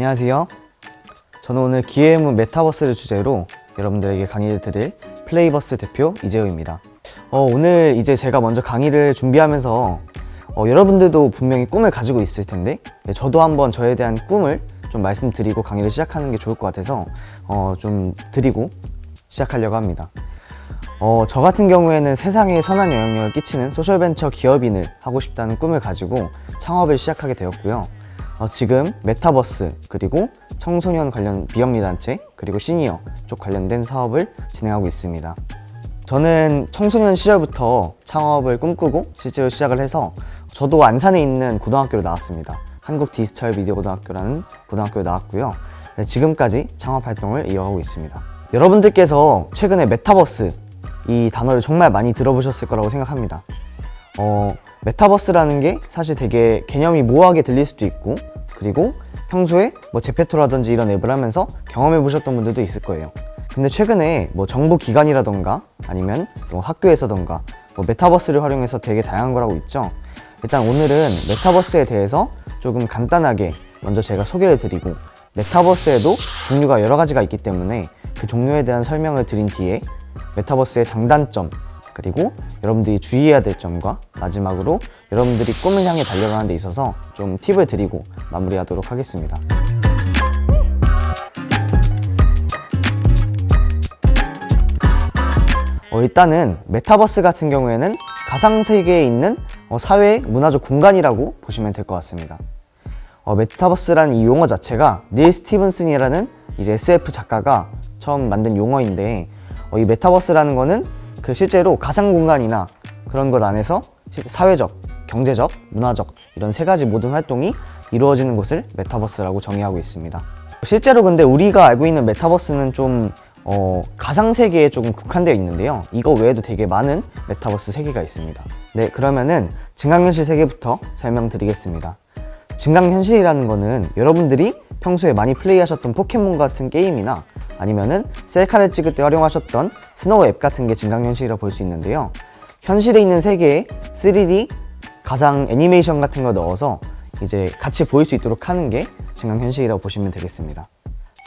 안녕하세요. 저는 오늘 기회의문 메타버스를 주제로 여러분들에게 강의를 드릴 플레이버스 대표 이재우입니다. 오늘 이제 제가 먼저 강의를 준비하면서 여러분들도 분명히 꿈을 가지고 있을 텐데 저도 한번 저에 대한 꿈을 좀 말씀드리고 강의를 시작하는 게 좋을 것 같아서 좀 드리고 시작하려고 합니다. 저 같은 경우에는 세상에 선한 영향력을 끼치는 소셜벤처 기업인을 하고 싶다는 꿈을 가지고 창업을 시작하게 되었고요. 지금 메타버스 그리고 청소년 관련 비영리단체 그리고 시니어 쪽 관련된 사업을 진행하고 있습니다. 저는 청소년 시절부터 창업을 꿈꾸고 실제로 시작을 해서 저도 안산에 있는 고등학교를 나왔습니다. 한국 디지털 미디어 고등학교라는 고등학교를 나왔고요. 지금까지 창업 활동을 이어가고 있습니다. 여러분들께서 최근에 메타버스 이 단어를 정말 많이 들어보셨을 거라고 생각합니다. 메타버스라는 게 사실 되게 개념이 모호하게 들릴 수도 있고 그리고 평소에 제페토라든지 이런 앱을 하면서 경험해 보셨던 분들도 있을 거예요. 근데 최근에 정부 기관이라던가 아니면 학교에서던가 메타버스를 활용해서 되게 다양한 걸 하고 있죠. 일단 오늘은 메타버스에 대해서 조금 간단하게 먼저 제가 소개를 드리고 메타버스에도 종류가 여러 가지가 있기 때문에 그 종류에 대한 설명을 드린 뒤에 메타버스의 장단점 그리고 여러분들이 주의해야 될 점과 마지막으로 여러분들이 꿈을 향해 달려가는 데 있어서 좀 팁을 드리고 마무리하도록 하겠습니다. 일단은 메타버스 같은 경우에는 가상세계에 있는 사회 문화적 공간이라고 보시면 될 것 같습니다. 메타버스라는 이 용어 자체가 닐 스티븐슨이라는 이제 SF 작가가 처음 만든 용어인데 이 메타버스라는 거는 실제로 가상 공간이나 그런 것 안에서 사회적, 경제적, 문화적 이런 세 가지 모든 활동이 이루어지는 곳을 메타버스라고 정의하고 있습니다. 실제로 근데 우리가 알고 있는 메타버스는 좀 가상 세계에 조금 국한되어 있는데요. 이거 외에도 되게 많은 메타버스 세계가 있습니다. 네, 그러면은 증강현실 세계부터 설명드리겠습니다. 증강현실이라는 거는 여러분들이 평소에 많이 플레이하셨던 포켓몬 같은 게임이나 아니면은 셀카를 찍을 때 활용하셨던 스노우 앱 같은 게 증강현실이라고 볼 수 있는데요. 현실에 있는 세계에 3D 가상 애니메이션 같은 걸 넣어서 이제 같이 보일 수 있도록 하는 게 증강현실이라고 보시면 되겠습니다.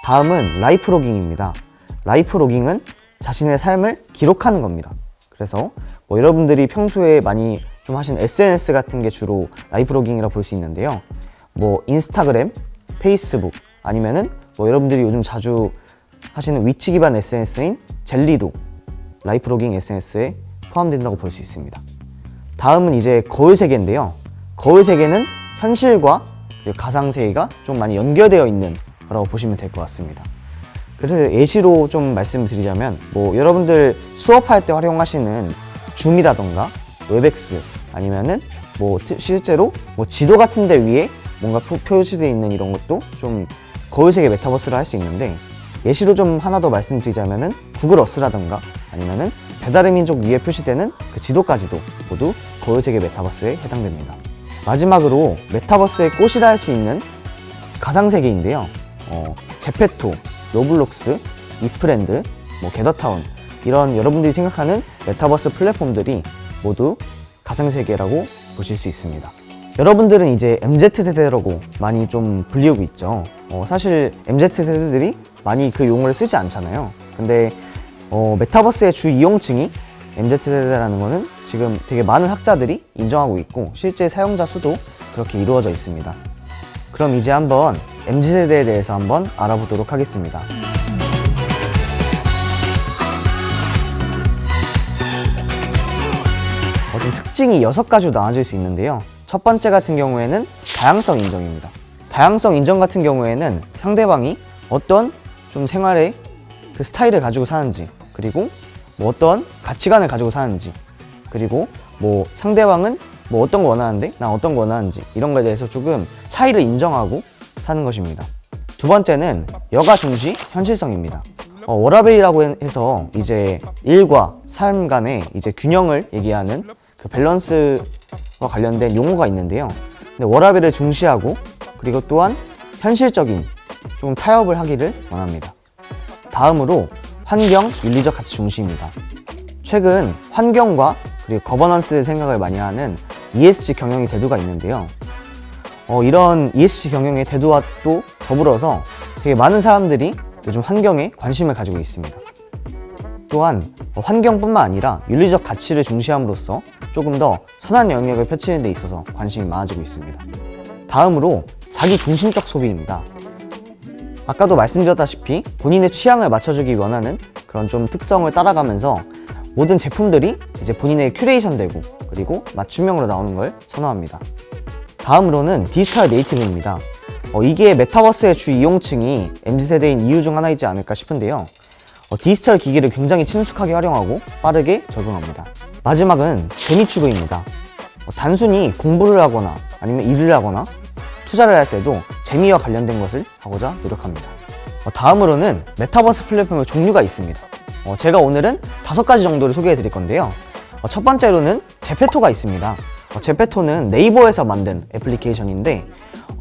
다음은 라이프 로깅입니다. 라이프 로깅은 자신의 삶을 기록하는 겁니다. 그래서 여러분들이 평소에 많이 좀 하시는 SNS 같은 게 주로 라이프 로깅이라고 볼 수 있는데요. 인스타그램, 페이스북 아니면은 여러분들이 요즘 자주 하시는 위치 기반 SNS인 젤리도 라이프 로깅 SNS에 포함된다고 볼 수 있습니다. 다음은 이제 거울 세계인데요. 거울 세계는 현실과 가상 세계가 좀 많이 연결되어 있는 거라고 보시면 될 것 같습니다. 그래서 예시로 좀 말씀드리자면 여러분들 수업할 때 활용하시는 줌이라던가 웹엑스 아니면은 실제로 지도 같은 데 위에 뭔가 표시되어 있는 이런 것도 좀 거울 세계 메타버스를 할 수 있는데 예시로 좀 하나 더 말씀드리자면은 구글 어스라던가 아니면은 배달의 민족 위에 표시되는 그 지도까지도 모두 거울 세계 메타버스에 해당됩니다. 마지막으로 메타버스의 꽃이라 할 수 있는 가상 세계인데요. 제페토, 로블록스, 이프랜드, 게더타운 이런 여러분들이 생각하는 메타버스 플랫폼들이 모두 가상 세계라고 보실 수 있습니다. 여러분들은 이제 MZ세대라고 많이 좀 불리우고 있죠. 사실 MZ세대들이 많이 그 용어를 쓰지 않잖아요. 근데 메타버스의 주 이용층이 MZ세대라는 거는 지금 되게 많은 학자들이 인정하고 있고 실제 사용자 수도 그렇게 이루어져 있습니다. 그럼 이제 한번 MZ세대에 대해서 한번 알아보도록 하겠습니다. 특징이 6가지로 나눠질 수 있는데요. 첫 번째 같은 경우에는 다양성 인정입니다. 다양성 인정 같은 경우에는 상대방이 어떤 좀 생활의 그 스타일을 가지고 사는지 그리고 어떤 가치관을 가지고 사는지 그리고 상대방은 어떤 거 원하는데 난 어떤 거 원하는지 이런 거에 대해서 조금 차이를 인정하고 사는 것입니다. 두 번째는 여가 중시 현실성입니다. 워라밸이라고 해서 이제 일과 삶 간의 이제 균형을 얘기하는 그 밸런스와 관련된 용어가 있는데요. 근데 워라밸을 중시하고 그리고 또한 현실적인 좀 타협을 하기를 원합니다. 다음으로 환경, 윤리적 가치 중시입니다. 최근 환경과 그리고 거버넌스 생각을 많이 하는 ESG 경영의 대두가 있는데요. 이런 ESG 경영의 대두와 또 더불어서 되게 많은 사람들이 요즘 환경에 관심을 가지고 있습니다. 또한 환경뿐만 아니라 윤리적 가치를 중시함으로써 조금 더 선한 영역을 펼치는 데 있어서 관심이 많아지고 있습니다. 다음으로 자기 중심적 소비입니다. 아까도 말씀드렸다시피 본인의 취향을 맞춰주기 원하는 그런 좀 특성을 따라가면서 모든 제품들이 이제 본인의 큐레이션 되고 그리고 맞춤형으로 나오는 걸 선호합니다. 다음으로는 디지털 네이티브입니다. 이게 메타버스의 주 이용층이 MZ세대인 이유 중 하나이지 않을까 싶은데요. 디지털 기기를 굉장히 친숙하게 활용하고 빠르게 적응합니다. 마지막은 재미 추구입니다. 단순히 공부를 하거나 아니면 일을 하거나 투자를 할 때도 재미와 관련된 것을 하고자 노력합니다. 다음으로는 메타버스 플랫폼의 종류가 있습니다. 제가 오늘은 5가지 정도를 소개해 드릴 건데요. 첫 번째로는 제페토가 있습니다. 제페토는 네이버에서 만든 애플리케이션인데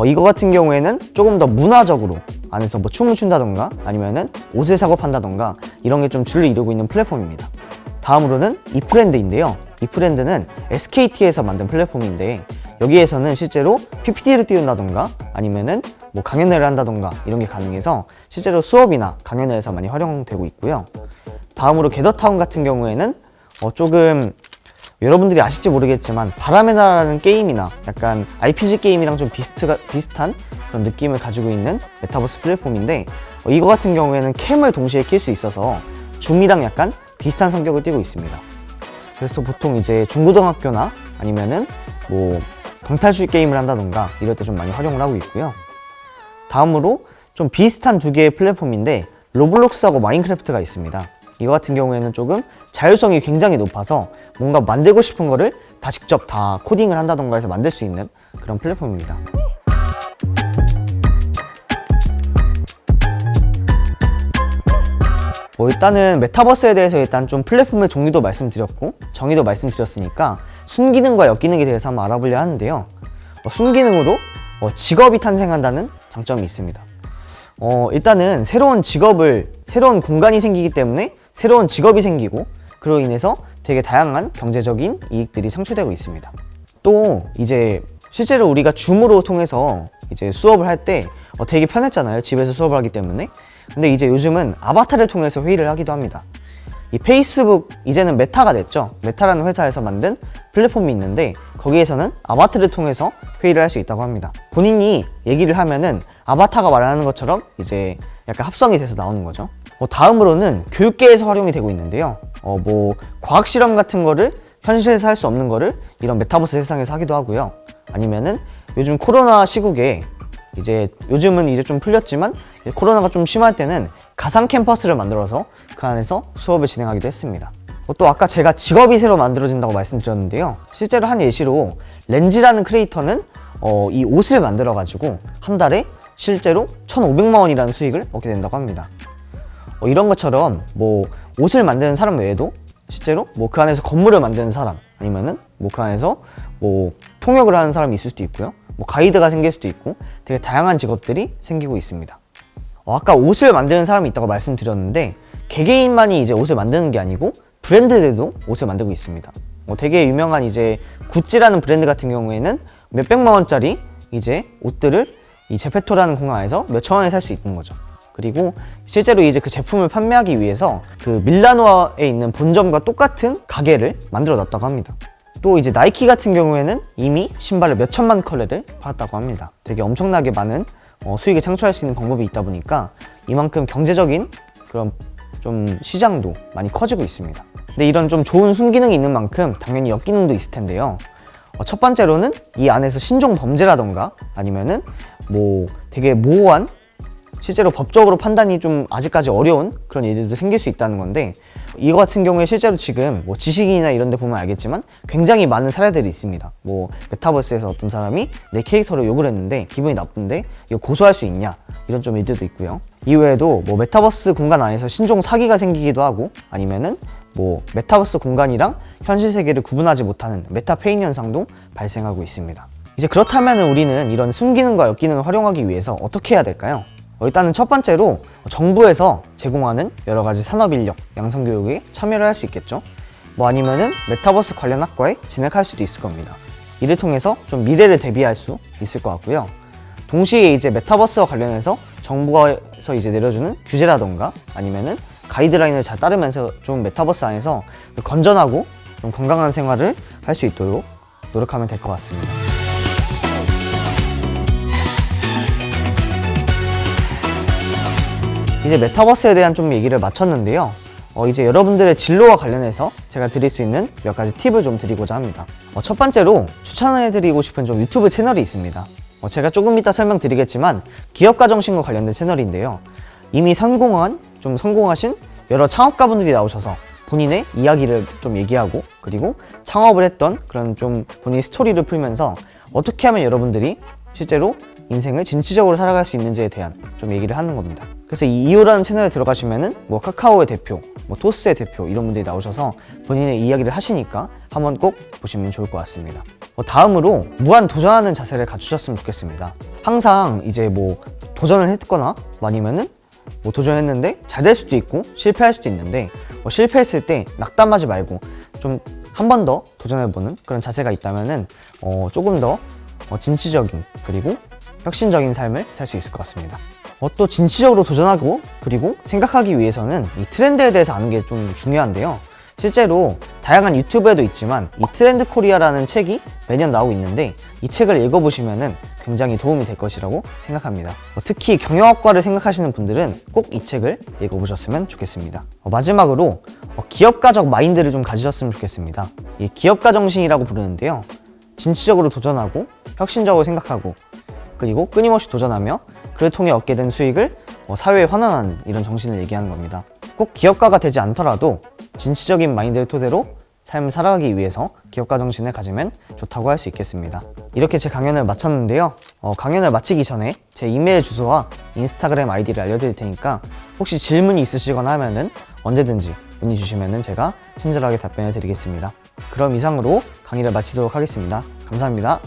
이거 같은 경우에는 조금 더 문화적으로 안에서 뭐 춤을 춘다던가 아니면은 옷을 사고 판다던가 이런 게 좀 줄을 이루고 있는 플랫폼입니다. 다음으로는 이프렌드인데요. 이프렌드는 SKT에서 만든 플랫폼인데 여기에서는 실제로 PPT를 띄운다던가 아니면은 뭐 강연회를 한다던가 이런 게 가능해서 실제로 수업이나 강연회에서 많이 활용되고 있고요. 다음으로 게더타운 같은 경우에는 조금 여러분들이 아실지 모르겠지만 바람의 나라라는 게임이나 약간 RPG 게임이랑 좀 비슷한 그런 느낌을 가지고 있는 메타버스 플랫폼인데 이거 같은 경우에는 캠을 동시에 킬 수 있어서 줌이랑 약간 비슷한 성격을 띠고 있습니다. 그래서 보통 이제 중고등학교나 아니면은 뭐 방탈출 게임을 한다던가 이럴 때 좀 많이 활용을 하고 있고요. 다음으로 좀 비슷한 두 개의 플랫폼인데 로블록스하고 마인크래프트가 있습니다. 이거 같은 경우에는 조금 자율성이 굉장히 높아서 뭔가 만들고 싶은 거를 다 직접 다 코딩을 한다던가 해서 만들 수 있는 그런 플랫폼입니다. 일단은 메타버스에 대해서 일단 좀 플랫폼의 종류도 말씀드렸고 정의도 말씀드렸으니까 순기능과 역기능에 대해서 한번 알아보려 하는데요. 순기능으로 직업이 탄생한다는 장점이 있습니다. 일단은 새로운 공간이 생기기 때문에 새로운 직업이 생기고 그로 인해서 되게 다양한 경제적인 이익들이 창출되고 있습니다. 또 이제 실제로 우리가 줌으로 통해서 이제 수업을 할 때 되게 편했잖아요. 집에서 수업을 하기 때문에. 근데 이제 요즘은 아바타를 통해서 회의를 하기도 합니다. 이 페이스북 이제는 메타가 됐죠. 메타라는 회사에서 만든 플랫폼이 있는데 거기에서는 아바타를 통해서 회의를 할 수 있다고 합니다. 본인이 얘기를 하면은 아바타가 말하는 것처럼 이제 약간 합성이 돼서 나오는 거죠. 다음으로는 교육계에서 활용이 되고 있는데요. 뭐 과학 실험 같은 거를 현실에서 할 수 없는 거를 이런 메타버스 세상에서 하기도 하고요. 아니면은 요즘 코로나 시국에 이제 요즘은 이제 좀 풀렸지만 코로나가 좀 심할 때는 가상 캠퍼스를 만들어서 그 안에서 수업을 진행하기도 했습니다. 또 아까 제가 직업이 새로 만들어진다고 말씀드렸는데요. 실제로 한 예시로 렌즈라는 크리에이터는 이 옷을 만들어 가지고 한 달에 실제로 1,500만 원이라는 수익을 얻게 된다고 합니다. 이런 것처럼 뭐 옷을 만드는 사람 외에도 실제로 뭐 그 안에서 건물을 만드는 사람 아니면은 뭐 그 안에서 뭐 통역을 하는 사람이 있을 수도 있고요. 뭐 가이드가 생길 수도 있고 되게 다양한 직업들이 생기고 있습니다. 아까 옷을 만드는 사람이 있다고 말씀드렸는데 개개인만이 이제 옷을 만드는 게 아니고 브랜드들도 옷을 만들고 있습니다. 되게 유명한 이제 구찌라는 브랜드 같은 경우에는 몇백만 원짜리 이제 옷들을 이 제페토라는 공간 안에서 몇천 원에 살 수 있는 거죠. 그리고 실제로 이제 그 제품을 판매하기 위해서 그 밀라노에 있는 본점과 똑같은 가게를 만들어 놨다고 합니다. 또 이제 나이키 같은 경우에는 이미 신발을 몇천만 컬레를 팔았다고 합니다. 되게 엄청나게 많은 수익을 창출할 수 있는 방법이 있다 보니까 이만큼 경제적인 그런 좀 시장도 많이 커지고 있습니다. 근데 이런 좀 좋은 순기능이 있는 만큼 당연히 역기능도 있을 텐데요. 첫 번째로는 이 안에서 신종 범죄라던가 아니면은 뭐 되게 모호한 실제로 법적으로 판단이 좀 아직까지 어려운 그런 일들도 생길 수 있다는 건데 이거 같은 경우에 실제로 지금 뭐 지식인이나 이런 데 보면 알겠지만 굉장히 많은 사례들이 있습니다. 뭐 메타버스에서 어떤 사람이 내 캐릭터를 욕을 했는데 기분이 나쁜데 이거 고소할 수 있냐 이런 좀 일들도 있고요. 이외에도 뭐 메타버스 공간 안에서 신종 사기가 생기기도 하고 아니면은 뭐 메타버스 공간이랑 현실 세계를 구분하지 못하는 메타페인 현상도 발생하고 있습니다. 이제 그렇다면 우리는 이런 순기능과 역기능을 활용하기 위해서 어떻게 해야 될까요? 일단은 첫 번째로 정부에서 제공하는 여러 가지 산업인력, 양성교육에 참여를 할 수 있겠죠. 뭐 아니면은 메타버스 관련 학과에 진학할 수도 있을 겁니다. 이를 통해서 좀 미래를 대비할 수 있을 것 같고요. 동시에 이제 메타버스와 관련해서 정부에서 이제 내려주는 규제라던가 아니면은 가이드라인을 잘 따르면서 좀 메타버스 안에서 건전하고 좀 건강한 생활을 할 수 있도록 노력하면 될 것 같습니다. 이제 메타버스에 대한 좀 얘기를 마쳤는데요. 이제 여러분들의 진로와 관련해서 제가 드릴 수 있는 몇 가지 팁을 좀 드리고자 합니다. 첫 번째로 추천해드리고 싶은 좀 유튜브 채널이 있습니다. 제가 조금 이따 설명드리겠지만 기업가 정신과 관련된 채널인데요. 이미 성공하신 여러 창업가분들이 나오셔서 본인의 이야기를 좀 얘기하고 그리고 창업을 했던 그런 좀 본인의 스토리를 풀면서 어떻게 하면 여러분들이 실제로 인생을 진취적으로 살아갈 수 있는지에 대한 좀 얘기를 하는 겁니다. 그래서 이 이오라는 채널에 들어가시면은 카카오의 대표, 토스의 대표 이런 분들이 나오셔서 본인의 이야기를 하시니까 한번 꼭 보시면 좋을 것 같습니다. 다음으로 무한 도전하는 자세를 갖추셨으면 좋겠습니다. 항상 이제 도전을 했거나 아니면은 도전했는데 잘 될 수도 있고 실패할 수도 있는데 실패했을 때 낙담하지 말고 좀 한 번 더 도전해보는 그런 자세가 있다면은 조금 더 진취적인 그리고 혁신적인 삶을 살 수 있을 것 같습니다. 또 진취적으로 도전하고 그리고 생각하기 위해서는 이 트렌드에 대해서 아는 게 좀 중요한데요. 실제로 다양한 유튜브에도 있지만 이 트렌드 코리아라는 책이 매년 나오고 있는데 이 책을 읽어보시면은 굉장히 도움이 될 것이라고 생각합니다. 특히 경영학과를 생각하시는 분들은 꼭 이 책을 읽어보셨으면 좋겠습니다. 마지막으로 기업가적 마인드를 좀 가지셨으면 좋겠습니다. 이 기업가 정신이라고 부르는데요. 진취적으로 도전하고 혁신적으로 생각하고 그리고 끊임없이 도전하며 그를 통해 얻게 된 수익을 사회에 환원하는 이런 정신을 얘기하는 겁니다. 꼭 기업가가 되지 않더라도 진취적인 마인드를 토대로 삶을 살아가기 위해서 기업가 정신을 가지면 좋다고 할 수 있겠습니다. 이렇게 제 강연을 마쳤는데요. 강연을 마치기 전에 제 이메일 주소와 인스타그램 아이디를 알려드릴 테니까 혹시 질문이 있으시거나 하면은 언제든지 문의 주시면은 제가 친절하게 답변을 드리겠습니다. 그럼 이상으로 강의를 마치도록 하겠습니다. 감사합니다.